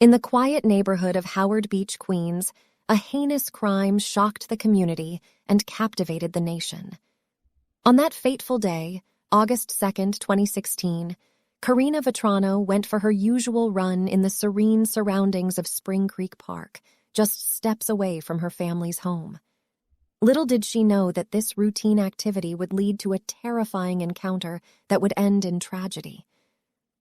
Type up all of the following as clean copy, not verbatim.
In the quiet neighborhood of Howard Beach, Queens, a heinous crime shocked the community and captivated the nation. On that fateful day, August 2nd, 2016, Karina Vetrano went for her usual run in the serene surroundings of Spring Creek Park, just steps away from her family's home. Little did she know that this routine activity would lead to a terrifying encounter that would end in tragedy.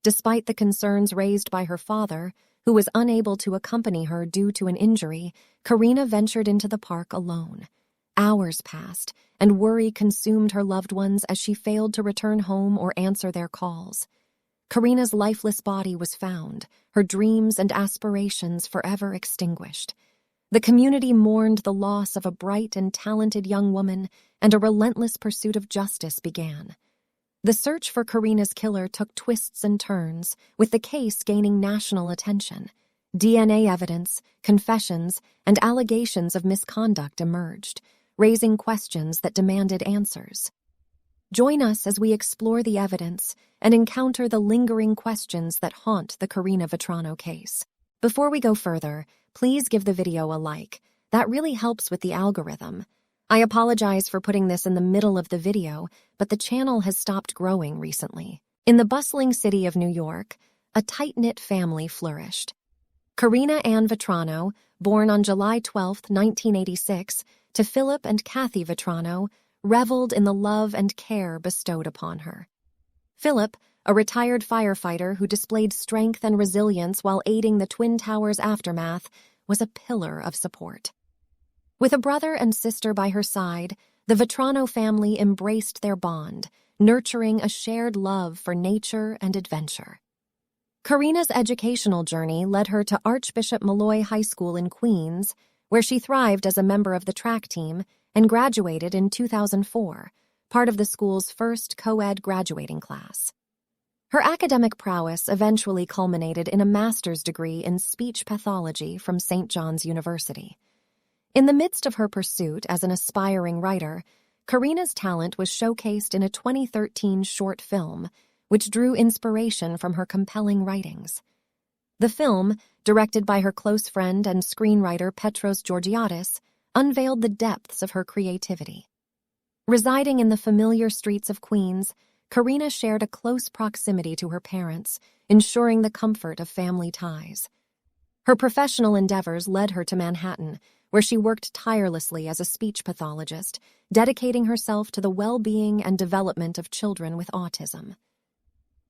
Despite the concerns raised by her father, who was unable to accompany her due to an injury, Karina ventured into the park alone. Hours passed, and worry consumed her loved ones as she failed to return home or answer their calls. Karina's lifeless body was found, her dreams and aspirations forever extinguished. The community mourned the loss of a bright and talented young woman, and a relentless pursuit of justice began. The search for Karina's killer took twists and turns, with the case gaining national attention. DNA evidence, confessions, and allegations of misconduct emerged, raising questions that demanded answers. Join us as we explore the evidence and encounter the lingering questions that haunt the Karina Vetrano case. Before we go further, please give the video a like. That really helps with the algorithm. I apologize for putting this in the middle of the video, but the channel has stopped growing recently. In the bustling city of New York, a tight-knit family flourished. Karina Ann Vetrano, born on July 12, 1986, to Philip and Kathy Vetrano, reveled in the love and care bestowed upon her. Philip, a retired firefighter who displayed strength and resilience while aiding the Twin Towers aftermath, was a pillar of support. With a brother and sister by her side, the Vetrano family embraced their bond, nurturing a shared love for nature and adventure. Karina's educational journey led her to Archbishop Molloy High School in Queens, where she thrived as a member of the track team and graduated in 2004, part of the school's first co-ed graduating class. Her academic prowess eventually culminated in a master's degree in speech pathology from St. John's University. In the midst of her pursuit as an aspiring writer, Karina's talent was showcased in a 2013 short film, which drew inspiration from her compelling writings. The film, directed by her close friend and screenwriter Petros Georgiadis, unveiled the depths of her creativity. Residing in the familiar streets of Queens, Karina shared a close proximity to her parents, ensuring the comfort of family ties. Her professional endeavors led her to Manhattan, where she worked tirelessly as a speech pathologist, dedicating herself to the well-being and development of children with autism.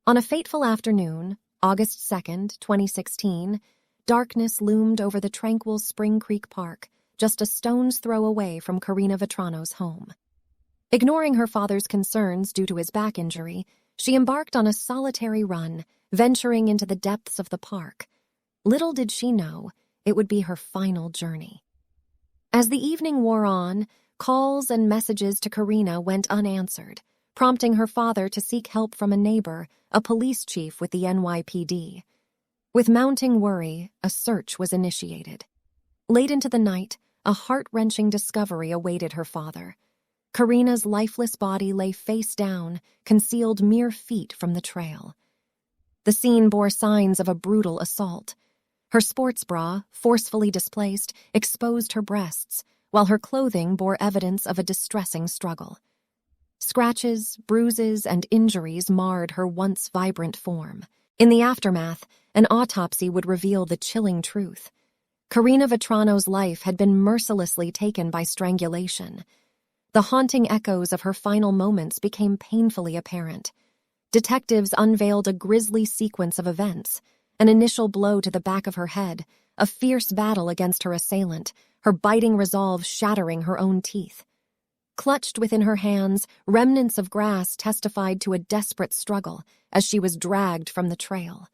On a fateful afternoon, August 2nd, 2016, darkness loomed over the tranquil Spring Creek Park, just a stone's throw away from Karina Vetrano's home. Ignoring her father's concerns due to his back injury, she embarked on a solitary run, venturing into the depths of the park. Little did she know, it would be her final journey. As the evening wore on, calls and messages to Karina went unanswered, prompting her father to seek help from a neighbor, a police chief with the NYPD. With mounting worry, a search was initiated. Late into the night, a heart-wrenching discovery awaited her father. Karina's lifeless body lay face down, concealed mere feet from the trail. The scene bore signs of a brutal assault. Her sports bra, forcefully displaced, exposed her breasts, while her clothing bore evidence of a distressing struggle. Scratches, bruises, and injuries marred her once vibrant form. In the aftermath, an autopsy would reveal the chilling truth. Karina Vetrano's life had been mercilessly taken by strangulation. The haunting echoes of her final moments became painfully apparent. Detectives unveiled a grisly sequence of events: an initial blow to the back of her head, a fierce battle against her assailant, her biting resolve shattering her own teeth. Clutched within her hands, remnants of grass testified to a desperate struggle as she was dragged from the trail.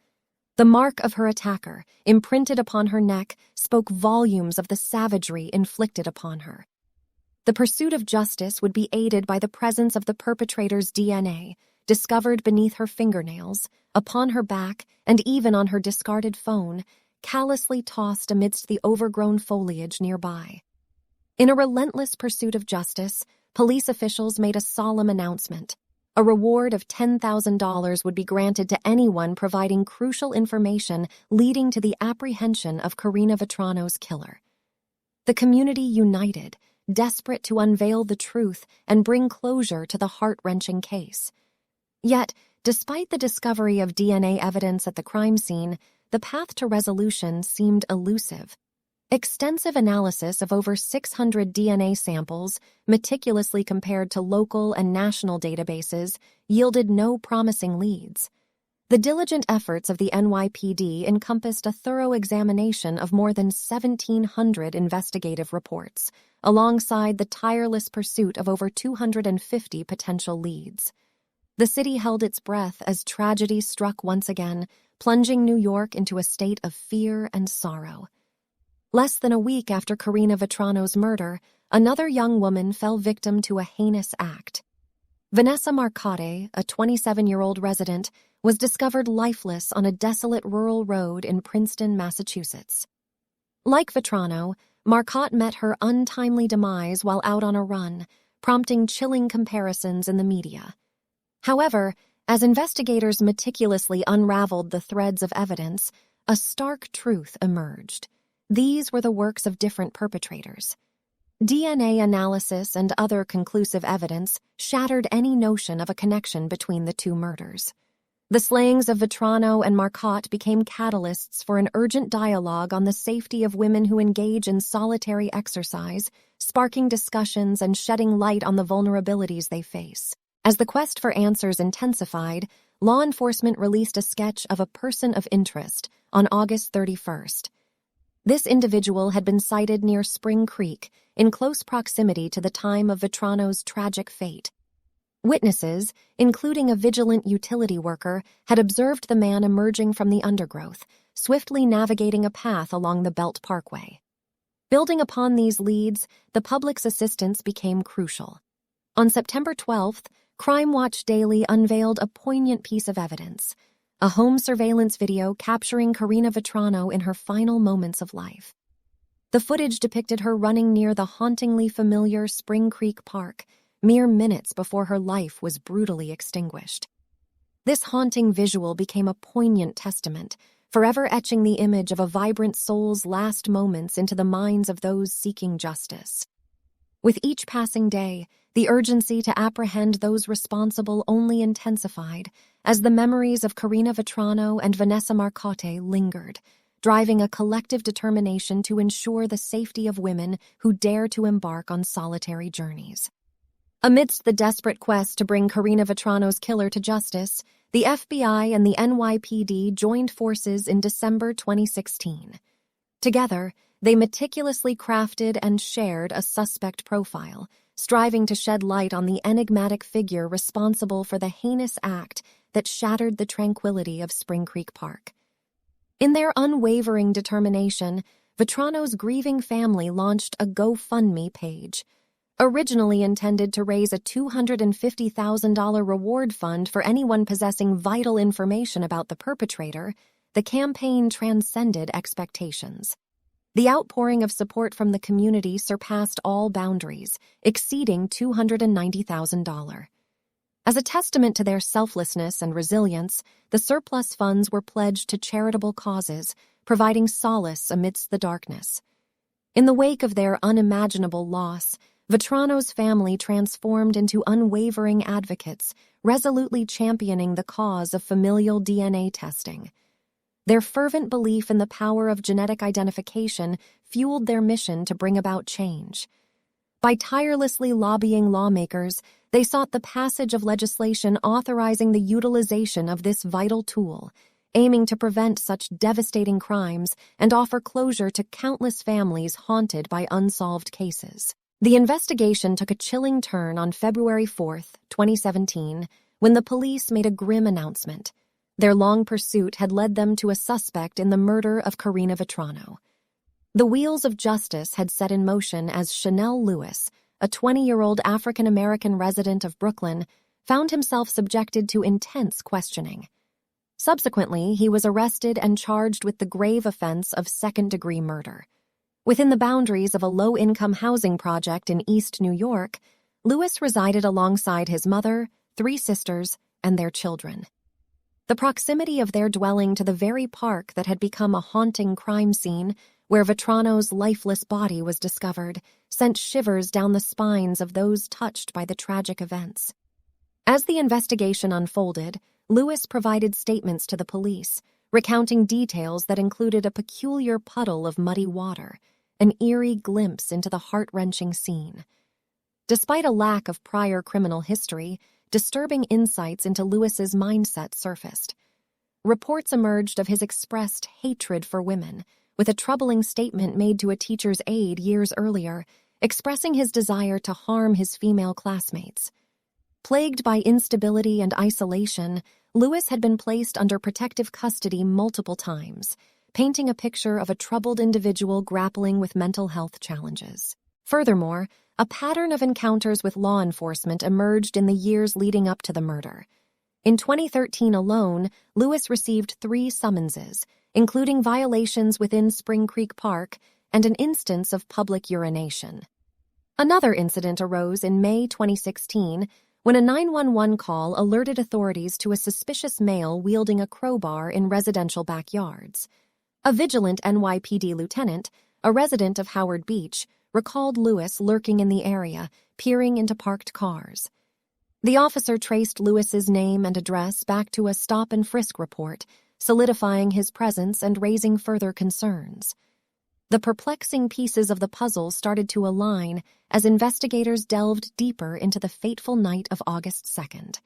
The mark of her attacker, imprinted upon her neck, spoke volumes of the savagery inflicted upon her. The pursuit of justice would be aided by the presence of the perpetrator's DNA, discovered beneath her fingernails, upon her back, and even on her discarded phone, callously tossed amidst the overgrown foliage nearby. In a relentless pursuit of justice, police officials made a solemn announcement: A reward of $10,000 would be granted to anyone providing crucial information leading to the apprehension of Karina Vetrano's killer. The community united, desperate to unveil the truth and bring closure to the heart-wrenching case. Yet, despite the discovery of DNA evidence at the crime scene, the path to resolution seemed elusive. Extensive analysis of over 600 DNA samples, meticulously compared to local and national databases, yielded no promising leads. The diligent efforts of the NYPD encompassed a thorough examination of more than 1,700 investigative reports, alongside the tireless pursuit of over 250 potential leads. The city held its breath as tragedy struck once again, plunging New York into a state of fear and sorrow. Less than a week after Karina Vetrano's murder, another young woman fell victim to a heinous act. Vanessa Marcotte, a 27-year-old resident, was discovered lifeless on a desolate rural road in Princeton, Massachusetts. Like Vetrano, Marcotte met her untimely demise while out on a run, prompting chilling comparisons in the media. However, as investigators meticulously unraveled the threads of evidence, a stark truth emerged. These were the works of different perpetrators. DNA analysis and other conclusive evidence shattered any notion of a connection between the two murders. The slayings of Vetrano and Marcotte became catalysts for an urgent dialogue on the safety of women who engage in solitary exercise, sparking discussions and shedding light on the vulnerabilities they face. As the quest for answers intensified, law enforcement released a sketch of a person of interest on August 31st. This individual had been sighted near Spring Creek, in close proximity to the time of Vetrano's tragic fate. Witnesses, including a vigilant utility worker, had observed the man emerging from the undergrowth, swiftly navigating a path along the Belt Parkway. Building upon these leads, the public's assistance became crucial. On September 12th, Crime Watch Daily unveiled a poignant piece of evidence: a home surveillance video capturing Karina Vetrano in her final moments of life. The footage depicted her running near the hauntingly familiar Spring Creek Park, mere minutes before her life was brutally extinguished. This haunting visual became a poignant testament, forever etching the image of a vibrant soul's last moments into the minds of those seeking justice. With each passing day, the urgency to apprehend those responsible only intensified as the memories of Karina Vetrano and Vanessa Marcotte lingered, driving a collective determination to ensure the safety of women who dare to embark on solitary journeys. Amidst the desperate quest to bring Karina Vetrano's killer to justice, the FBI and the NYPD joined forces in December 2016. Together, they meticulously crafted and shared a suspect profile, striving to shed light on the enigmatic figure responsible for the heinous act that shattered the tranquility of Spring Creek Park. In their unwavering determination, Vetrano's grieving family launched a GoFundMe page. Originally intended to raise a $250,000 reward fund for anyone possessing vital information about the perpetrator, the campaign transcended expectations. The outpouring of support from the community surpassed all boundaries, exceeding $290,000. As a testament to their selflessness and resilience, the surplus funds were pledged to charitable causes, providing solace amidst the darkness. In the wake of their unimaginable loss, Vetrano's family transformed into unwavering advocates, resolutely championing the cause of familial DNA testing. Their fervent belief in the power of genetic identification fueled their mission to bring about change. By tirelessly lobbying lawmakers, they sought the passage of legislation authorizing the utilization of this vital tool, aiming to prevent such devastating crimes and offer closure to countless families haunted by unsolved cases. The investigation took a chilling turn on February 4, 2017, when the police made a grim announcement. Their long pursuit had led them to a suspect in the murder of Karina Vetrano. The wheels of justice had set in motion as Chanel Lewis, a 20-year-old African-American resident of Brooklyn, found himself subjected to intense questioning. Subsequently, he was arrested and charged with the grave offense of second-degree murder. Within the boundaries of a low-income housing project in East New York, Lewis resided alongside his mother, 3 sisters, and their children. The proximity of their dwelling to the very park that had become a haunting crime scene, where Vetrano's lifeless body was discovered, sent shivers down the spines of those touched by the tragic events. As the investigation unfolded, Lewis provided statements to the police, recounting details that included a peculiar puddle of muddy water, an eerie glimpse into the heart-wrenching scene. Despite a lack of prior criminal history, disturbing insights into Lewis's mindset surfaced. Reports emerged of his expressed hatred for women, with a troubling statement made to a teacher's aide years earlier, expressing his desire to harm his female classmates. Plagued by instability and isolation, Lewis had been placed under protective custody multiple times, painting a picture of a troubled individual grappling with mental health challenges. Furthermore, a pattern of encounters with law enforcement emerged in the years leading up to the murder. In 2013 alone, Lewis received 3 summonses, including violations within Spring Creek Park and an instance of public urination. Another incident arose in May 2016 when a 911 call alerted authorities to a suspicious male wielding a crowbar in residential backyards. A vigilant NYPD lieutenant, a resident of Howard Beach, recalled Lewis lurking in the area, peering into parked cars. The officer traced Lewis's name and address back to a stop-and-frisk report, solidifying his presence and raising further concerns. The perplexing pieces of the puzzle started to align as investigators delved deeper into the fateful night of August 2nd.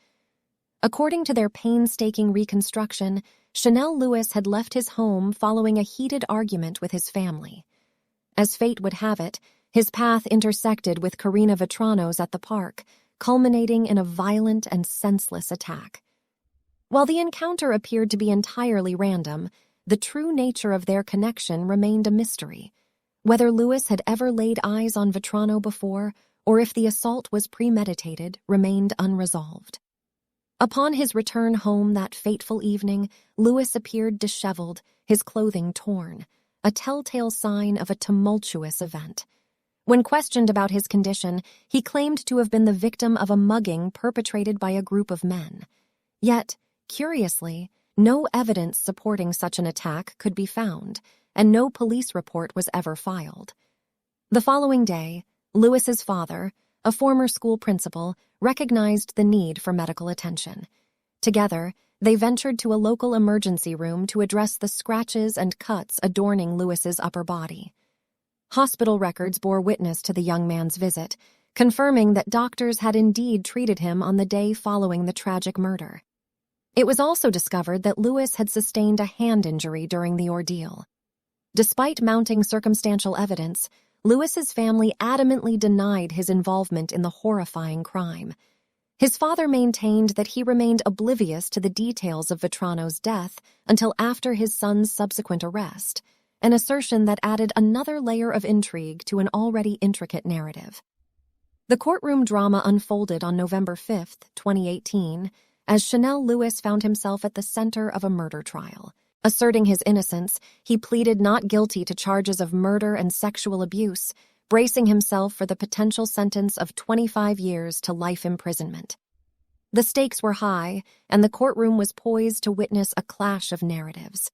According to their painstaking reconstruction, Chanel Lewis had left his home following a heated argument with his family. As fate would have it, his path intersected with Karina Vetrano's at the park, culminating in a violent and senseless attack. While the encounter appeared to be entirely random, the true nature of their connection remained a mystery. Whether Lewis had ever laid eyes on Vetrano before, or if the assault was premeditated, remained unresolved. Upon his return home that fateful evening, Lewis appeared disheveled, his clothing torn, a telltale sign of a tumultuous event. When questioned about his condition, he claimed to have been the victim of a mugging perpetrated by a group of men. Yet, curiously, no evidence supporting such an attack could be found, and no police report was ever filed. The following day, Lewis's father, a former school principal, recognized the need for medical attention. Together, they ventured to a local emergency room to address the scratches and cuts adorning Lewis's upper body. Hospital records bore witness to the young man's visit, confirming that doctors had indeed treated him on the day following the tragic murder. It was also discovered that Lewis had sustained a hand injury during the ordeal. Despite mounting circumstantial evidence, Lewis's family adamantly denied his involvement in the horrifying crime. His father maintained that he remained oblivious to the details of Vetrano's death until after his son's subsequent arrest, an assertion that added another layer of intrigue to an already intricate narrative. The courtroom drama unfolded on November 5, 2018, as Chanel Lewis found himself at the center of a murder trial. Asserting his innocence, he pleaded not guilty to charges of murder and sexual abuse, bracing himself for the potential sentence of 25 years to life imprisonment. The stakes were high, and the courtroom was poised to witness a clash of narratives.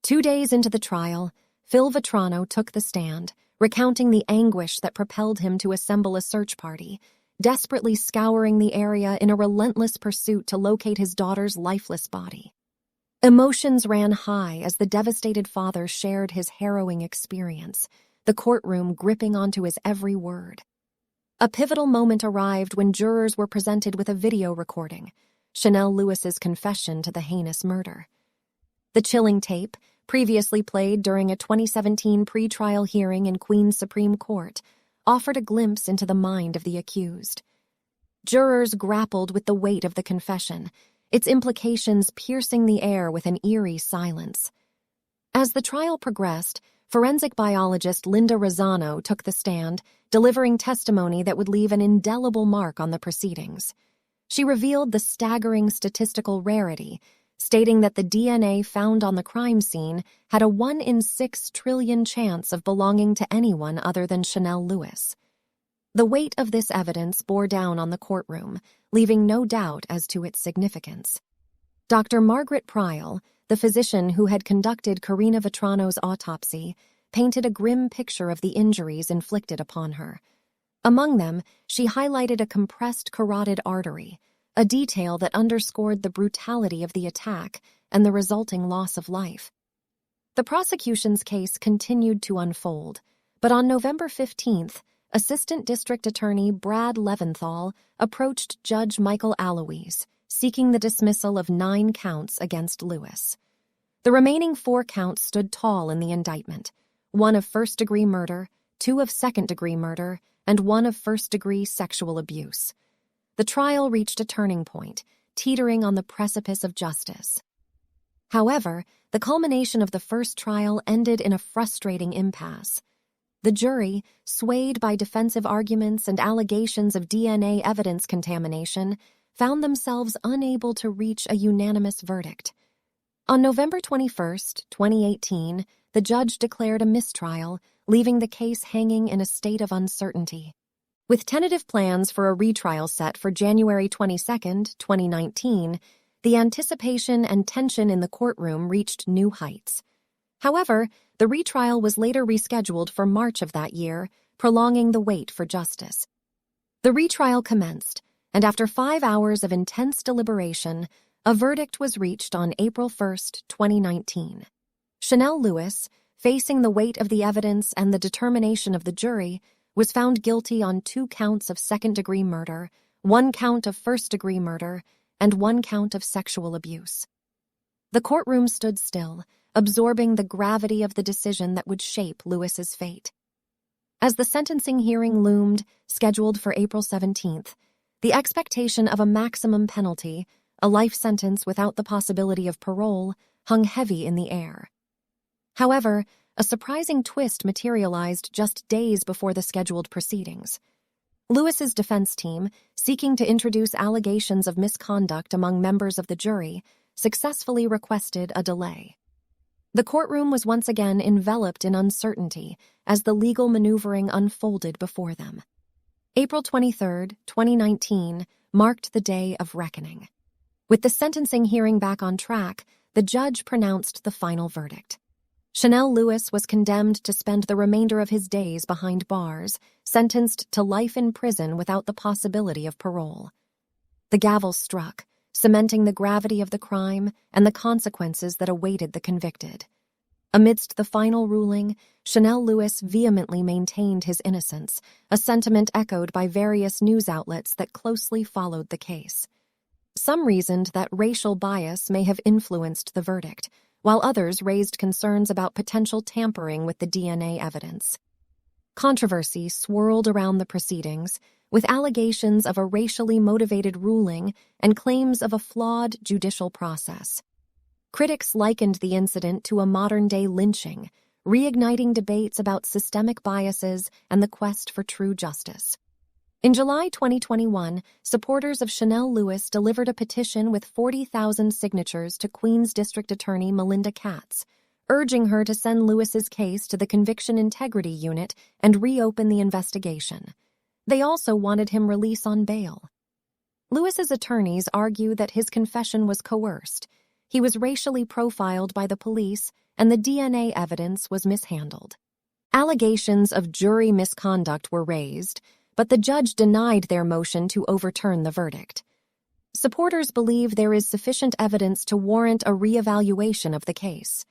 2 days into the trial, Phil Vetrano took the stand, recounting the anguish that propelled him to assemble a search party, desperately scouring the area in a relentless pursuit to locate his daughter's lifeless body. Emotions ran high as the devastated father shared his harrowing experience, the courtroom gripping onto his every word. A pivotal moment arrived when jurors were presented with a video recording, Chanel Lewis's confession to the heinous murder. The chilling tape, previously played during a 2017 pre-trial hearing in Queens Supreme Court, offered a glimpse into the mind of the accused. Jurors grappled with the weight of the confession, its implications piercing the air with an eerie silence. As the trial progressed, forensic biologist Linda Razzano took the stand, delivering testimony that would leave an indelible mark on the proceedings. She revealed the staggering statistical rarity, stating that the DNA found on the crime scene had a 1 in 6 trillion chance of belonging to anyone other than Chanel Lewis. The weight of this evidence bore down on the courtroom, leaving no doubt as to its significance. Dr. Margaret Prial, the physician who had conducted Karina Vetrano's autopsy, painted a grim picture of the injuries inflicted upon her. Among them, she highlighted a compressed carotid artery, a detail that underscored the brutality of the attack and the resulting loss of life. The prosecution's case continued to unfold, but on November 15th, Assistant District Attorney Brad Leventhal approached Judge Michael Alois, seeking the dismissal of 9 counts against Lewis. The remaining 4 counts stood tall in the indictment, 1 of first-degree murder, 2 of second-degree murder, and 1 of first-degree sexual abuse. The trial reached a turning point, teetering on the precipice of justice. However, the culmination of the first trial ended in a frustrating impasse. The jury, swayed by defensive arguments and allegations of DNA evidence contamination, found themselves unable to reach a unanimous verdict. On November 21, 2018, the judge declared a mistrial, leaving the case hanging in a state of uncertainty. With tentative plans for a retrial set for January 22, 2019, the anticipation and tension in the courtroom reached new heights. However, the retrial was later rescheduled for March of that year, prolonging the wait for justice. The retrial commenced, and after 5 hours of intense deliberation, a verdict was reached on April 1, 2019. Chanel Lewis, facing the weight of the evidence and the determination of the jury, was found guilty on 2 counts of second-degree murder, 1 count of first-degree murder, and 1 count of sexual abuse. The courtroom stood still, absorbing the gravity of the decision that would shape Lewis's fate. As the sentencing hearing loomed, scheduled for April 17th, the expectation of a maximum penalty, a life sentence without the possibility of parole, hung heavy in the air. However, a surprising twist materialized just days before the scheduled proceedings. Lewis's defense team, seeking to introduce allegations of misconduct among members of the jury, successfully requested a delay. The courtroom was once again enveloped in uncertainty as the legal maneuvering unfolded before them. April 23, 2019, marked the day of reckoning. With the sentencing hearing back on track, the judge pronounced the final verdict. Chanel Lewis was condemned to spend the remainder of his days behind bars, sentenced to life in prison without the possibility of parole. The gavel struck, cementing the gravity of the crime and the consequences that awaited the convicted. Amidst the final ruling, Chanel Lewis vehemently maintained his innocence, a sentiment echoed by various news outlets that closely followed the case. Some reasoned that racial bias may have influenced the verdict, while others raised concerns about potential tampering with the DNA evidence. Controversy swirled around the proceedings, with allegations of a racially motivated ruling and claims of a flawed judicial process. Critics likened the incident to a modern-day lynching, reigniting debates about systemic biases and the quest for true justice. In July 2021, supporters of Chanel Lewis delivered a petition with 40,000 signatures to Queens District Attorney Melinda Katz, urging her to send Lewis's case to the Conviction Integrity Unit and reopen the investigation. They also wanted him released on bail. Lewis's attorneys argue that his confession was coerced. He was racially profiled by the police, and the DNA evidence was mishandled. Allegations of jury misconduct were raised, but the judge denied their motion to overturn the verdict. Supporters believe there is sufficient evidence to warrant a reevaluation of the case.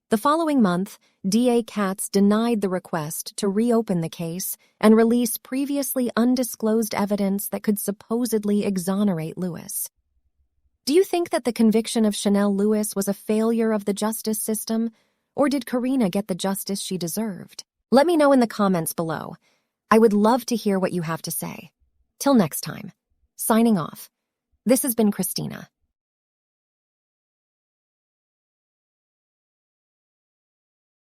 The following month, DA Katz denied the request to reopen the case and release previously undisclosed evidence that could supposedly exonerate Lewis. Do you think that the conviction of Chanel Lewis was a failure of the justice system, or did Karina get the justice she deserved? Let me know in the comments below. I would love to hear what you have to say. Till next time. Signing off. This has been Christina.